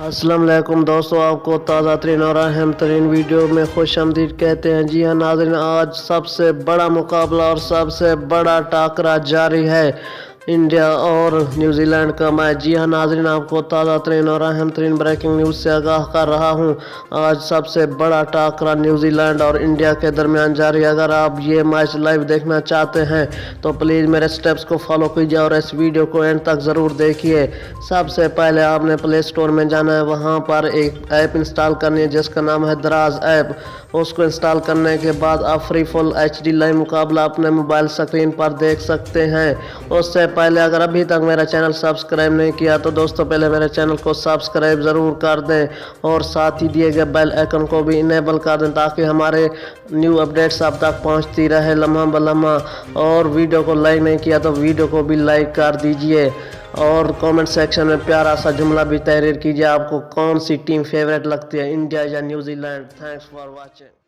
السلام علیکم دوستو، آپ کو تازہ ترین اور اہم ترین ویڈیو میں خوش آمدید کہتے ہیں۔ جی ہاں ناظرین، آج سب سے بڑا مقابلہ اور سب سے بڑا ٹاکرا جاری ہے، انڈیا اور نیوزی لینڈ کا میچ۔ جی ہاں ناظرین، آپ کو تازہ ترین اور اہم ترین بریکنگ نیوز سے آگاہ کر رہا ہوں۔ آج سب سے بڑا ٹاکرا نیوزی لینڈ اور انڈیا کے درمیان جاری ہے۔ اگر آپ یہ میچ لائیو دیکھنا چاہتے ہیں تو پلیز میرے سٹیپس کو فالو کیجیے اور اس ویڈیو کو اینڈ تک ضرور دیکھیے۔ سب سے پہلے آپ نے پلے اسٹور میں جانا ہے، وہاں پر ایک ایپ انسٹال کرنی ہے جس کا نام ہے دراز ایپ۔ اس کو انسٹال کرنے کے بعد آپ free full H D live مقابلہ اپنے موبائل سکرین پر دیکھ سکتے ہیں۔ اس سے پہلے اگر ابھی تک میرا چینل سبسکرائب نہیں کیا تو دوستو پہلے میرے چینل کو سبسکرائب ضرور کر دیں اور ساتھ ہی دیے گئے بیل آئیکن کو بھی انیبل کر دیں تاکہ ہمارے نیو اپڈیٹس اب تک پہنچتی رہے لمحہ بلمحہ۔ اور ویڈیو کو لائک نہیں کیا تو ویڈیو کو بھی لائک کر دیجئے اور کامنٹ سیکشن میں پیارا سا جملہ بھی تحریر کیجئے، آپ کو کون سی ٹیم فیورٹ لگتی ہے، انڈیا یا New Zealand. Thanks for watching.